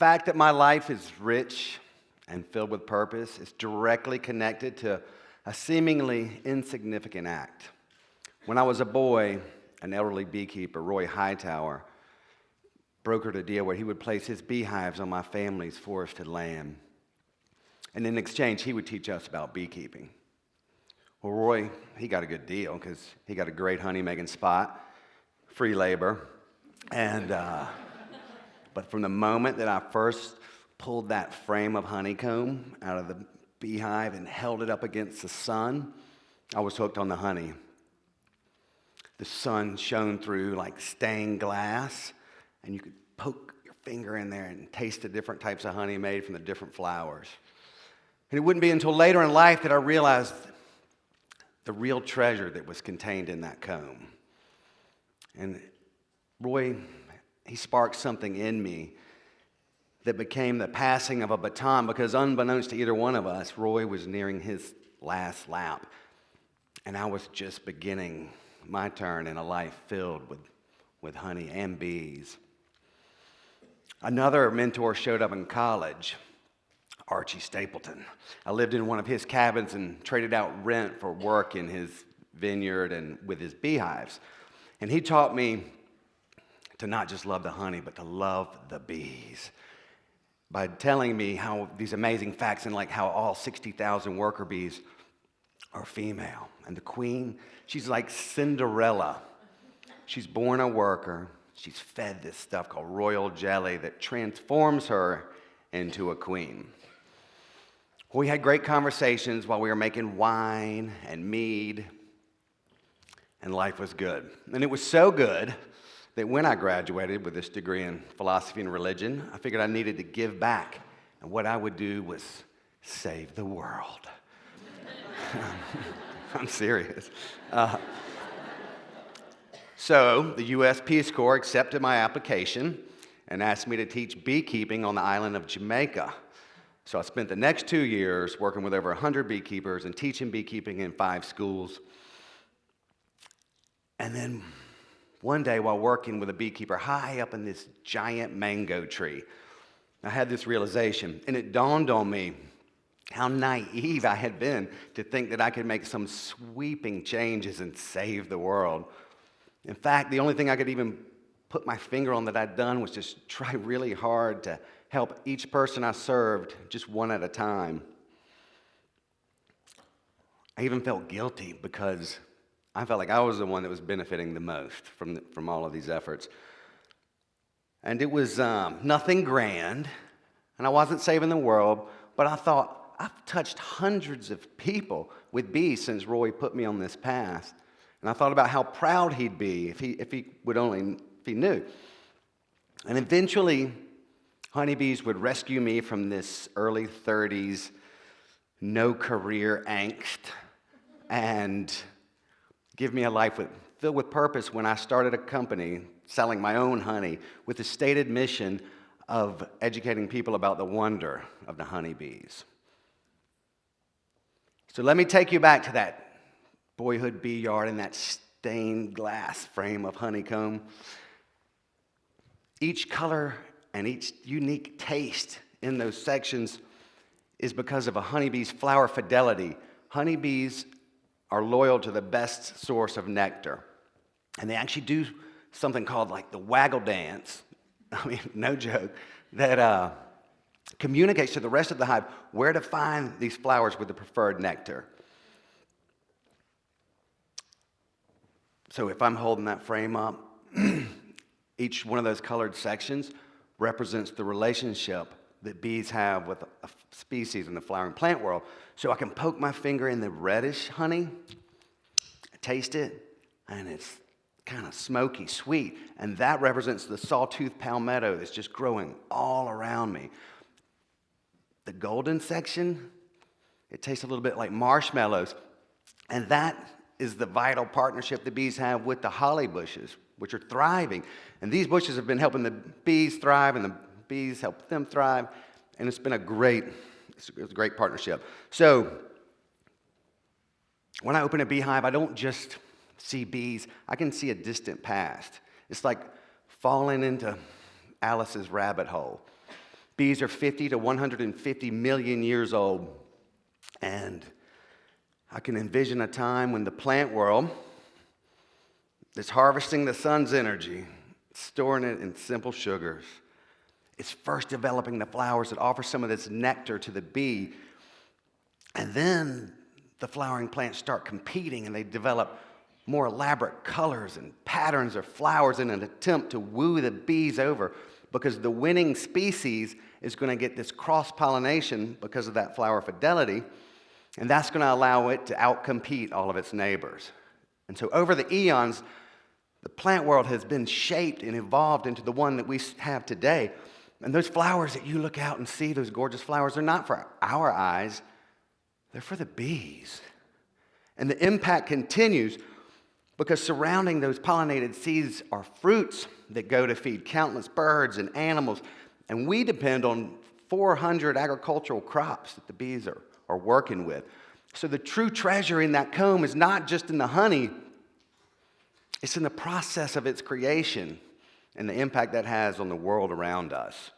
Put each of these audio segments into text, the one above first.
fact that my life is rich and filled with purpose is directly connected to a seemingly insignificant act. When I was a boy, an elderly beekeeper, Roy Hightower, brokered a deal where he would place his beehives on my family's forested land. And in exchange, he would teach us about beekeeping. Well, Roy, he got a good deal because he got a great honey-making spot, free labor, and but from the moment that I first pulled that frame of honeycomb out of the beehive and held it up against the sun, I was hooked on the honey. The sun shone through like stained glass, and you could poke your finger in there and taste the different types of honey made from the different flowers. And it wouldn't be until later in life that I realized the real treasure that was contained in that comb. And Roy, he sparked something in me that became the passing of a baton, because unbeknownst to either one of us, Roy was nearing his last lap, and I was just beginning my turn in a life filled with honey and bees. Another mentor showed up in college, Archie Stapleton. I lived in one of his cabins and traded out rent for work in his vineyard and with his beehives. And he taught me to not just love the honey, but to love the bees, by telling me how these amazing facts, and like how all 60,000 worker bees are female. And the queen, she's like Cinderella. She's born a worker. She's fed this stuff called royal jelly that transforms her into a queen. We had great conversations while we were making wine and mead, and life was good. And it was so good that when I graduated with this degree in philosophy and religion, I figured I needed to give back. And what I would do was save the world. I'm serious. So the U.S. Peace Corps accepted my application and asked me to teach beekeeping on the island of Jamaica. So I spent the next 2 years working with over 100 beekeepers and teaching beekeeping in 5 schools. And then one day, while working with a beekeeper high up in this giant mango tree, I had this realization, and it dawned on me how naive I had been to think that I could make some sweeping changes and save the world. In fact, the only thing I could even put my finger on that I'd done was just try really hard to help each person I served just one at a time. I even felt guilty because I felt like I was the one that was benefiting the most from all of these efforts. And it was nothing grand, and I wasn't saving the world, but I thought, I've touched hundreds of people with bees since Roy put me on this path. And I thought about how proud he'd be if he knew. And eventually, honeybees would rescue me from this early 30s, no career angst, and give me a life filled with purpose when I started a company selling my own honey with the stated mission of educating people about the wonder of the honeybees. So let me take you back to that boyhood bee yard and that stained glass frame of honeycomb. Each color and each unique taste in those sections is because of a honeybee's flower fidelity. Honeybees are loyal to the best source of nectar. And they actually do something called like the waggle dance, I mean, no joke, that communicates to the rest of the hive where to find these flowers with the preferred nectar. So if I'm holding that frame up, each one of those colored sections represents the relationship that bees have with a species in the flowering plant world. So I can poke my finger in the reddish honey, taste it, and it's kind of smoky, sweet. And that represents the sawtooth palmetto that's just growing all around me. The golden section, it tastes a little bit like marshmallows. And that is the vital partnership the bees have with the holly bushes, which are thriving. And these bushes have been helping the bees thrive, and the bees help them thrive. And it's been a great partnership. So when I open a beehive, I don't just see bees. I can see a distant past. It's like falling into Alice's rabbit hole. Bees are 50 to 150 million years old. And I can envision a time when the plant world is harvesting the sun's energy, storing it in simple sugars. It's first developing the flowers that offer some of this nectar to the bee. And then the flowering plants start competing and they develop more elaborate colors and patterns of flowers in an attempt to woo the bees over, because the winning species is going to get this cross-pollination because of that flower fidelity, and that's going to allow it to outcompete all of its neighbors. And so over the eons, the plant world has been shaped and evolved into the one that we have today. And those flowers that you look out and see, those gorgeous flowers, they're not for our eyes, they're for the bees. And the impact continues because surrounding those pollinated seeds are fruits that go to feed countless birds and animals. And we depend on 400 agricultural crops that the bees are working with. So the true treasure in that comb is not just in the honey, it's in the process of its creation and the impact that has on the world around us.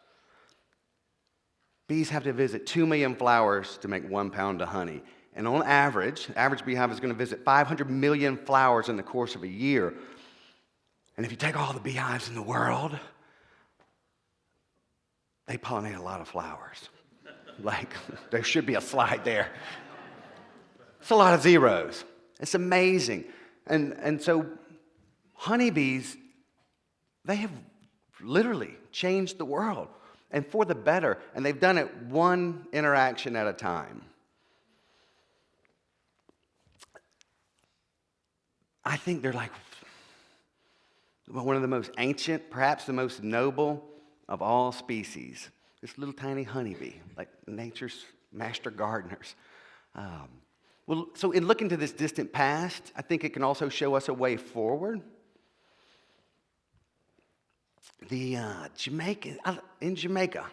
Bees have to visit 2 million flowers to make 1 pound of honey. And on average, the average beehive is going to visit 500 million flowers in the course of a year. And if you take all the beehives in the world, they pollinate a lot of flowers. Like, there should be a slide there. It's a lot of zeros. It's amazing. And so honeybees, they have literally changed the world, and for the better. And they've done it one interaction at a time. I think they're like one of the most ancient, perhaps the most noble of all species. This little tiny honeybee, like nature's master gardeners. So in looking to this distant past, I think it can also show us a way forward. In Jamaica,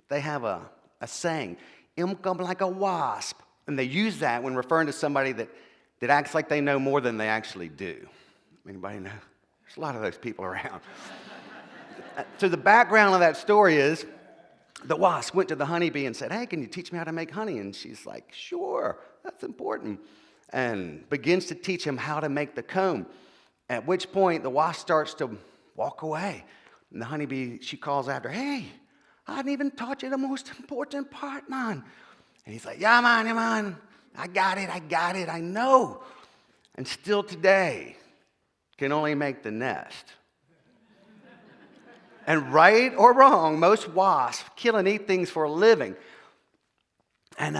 they have a saying, "Come like a wasp," and they use that when referring to somebody that acts like they know more than they actually do. Anybody know? There's a lot of those people around. So the background of that story is the wasp went to the honeybee and said, "Hey, can you teach me how to make honey?" And she's like, "Sure, that's important," and begins to teach him how to make the comb, at which point the wasp starts to walk away. And the honeybee, she calls after, "Hey, I didn't even taught you the most important part, man." And he's like, "Yeah, man, I got it, I know." And still today, can only make the nest. And right or wrong, most wasps kill and eat things for a living. And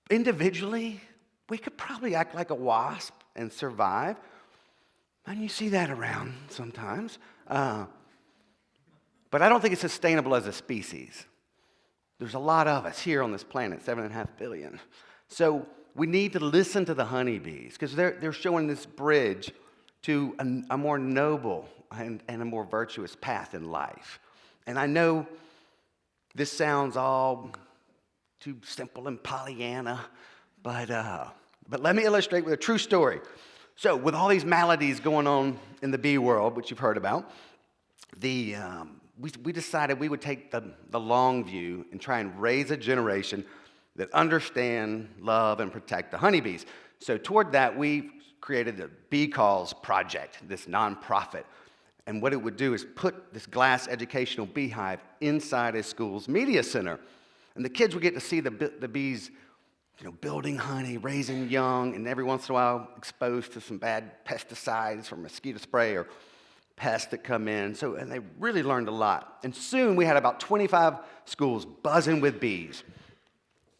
individually, we could probably act like a wasp and survive. And you see that around sometimes. But I don't think it's sustainable as a species. There's a lot of us here on this planet, 7.5 billion. So we need to listen to the honeybees, because they're showing this bridge to a more noble and a more virtuous path in life. And I know this sounds all too simple and Pollyanna, but let me illustrate with a true story. So with all these maladies going on in the bee world, which you've heard about, we decided we would take the long view and try and raise a generation that understand, love, and protect the honeybees. So toward that, we created the Bee Calls Project, this nonprofit. And what it would do is put this glass educational beehive inside a school's media center. And the kids would get to see the bees, building honey, raising young, and every once in a while exposed to some bad pesticides or mosquito spray or pests that come in. And they really learned a lot. And soon we had about 25 schools buzzing with bees.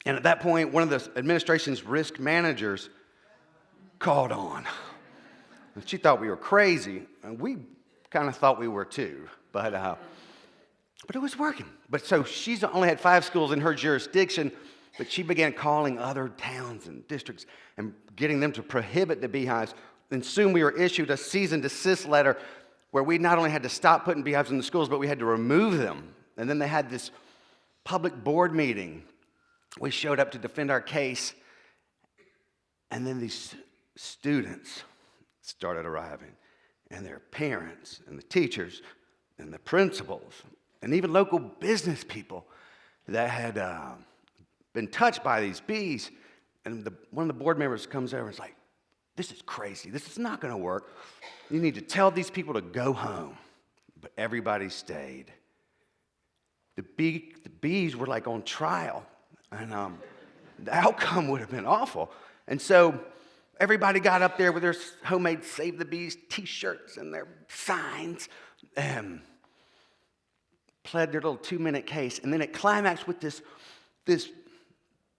And at that point, one of the administration's risk managers called on. And she thought we were crazy, and we kind of thought we were too. But it was working. But so she's only had 5 schools in her jurisdiction, but she began calling other towns and districts and getting them to prohibit the beehives. And soon we were issued a cease and desist letter where we not only had to stop putting beehives in the schools, but we had to remove them. And then they had this public board meeting. We showed up to defend our case, and then these students started arriving, and their parents, and the teachers, and the principals, and even local business people. that had been touched by these bees. And one of the board members comes over and is like, this is crazy. This is not going to work. You need to tell these people to go home. But everybody stayed. The bees were like on trial. And the outcome would have been awful. And so everybody got up there with their homemade Save the Bees t-shirts and their signs and pled their little 2-minute case. And then it climaxed with this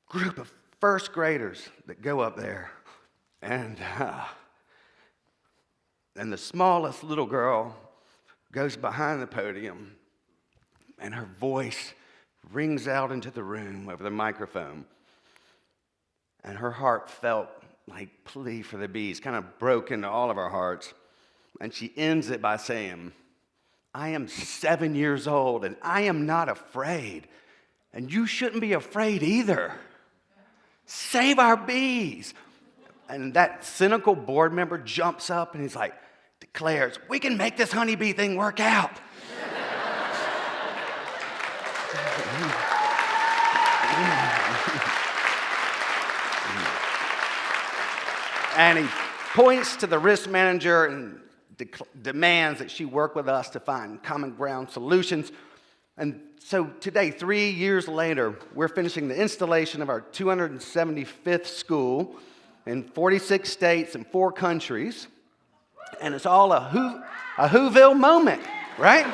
group of first graders that go up there. And the smallest little girl goes behind the podium, and her voice rings out into the room over the microphone. And her heart felt like plea for the bees, kind of broke into all of our hearts. And she ends it by saying, I am 7 years old, and I am not afraid. And you shouldn't be afraid either. Save our bees. And that cynical board member jumps up and he's like, declares, we can make this honeybee thing work out. And he points to the risk manager and demands that she work with us to find common ground solutions. And so today, 3 years later, we're finishing the installation of our 275th school in 46 states and 4 countries. And it's all a Whoville moment, right?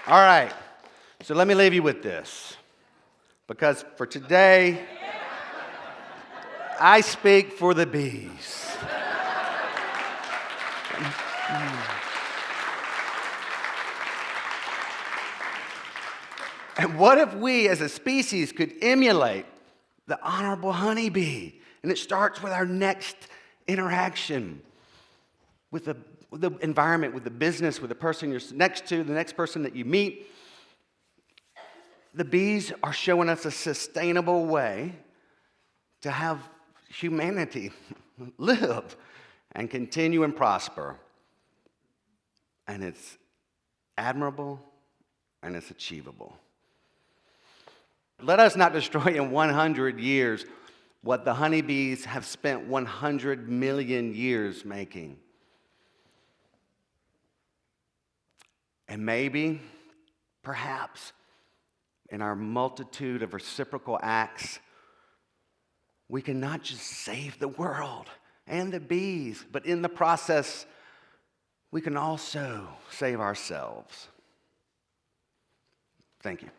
All right, so let me leave you with this. Because for today, I speak for the bees. And what if we as a species could emulate the honorable honeybee? And it starts with our next interaction with the environment, with the business, with the person you're next to, the next person that you meet. The bees are showing us a sustainable way to have humanity live and continue and prosper. And it's admirable and it's achievable. Let us not destroy in 100 years what the honeybees have spent 100 million years making. And maybe, perhaps, in our multitude of reciprocal acts, we can not just save the world and the bees, but in the process, we can also save ourselves. Thank you.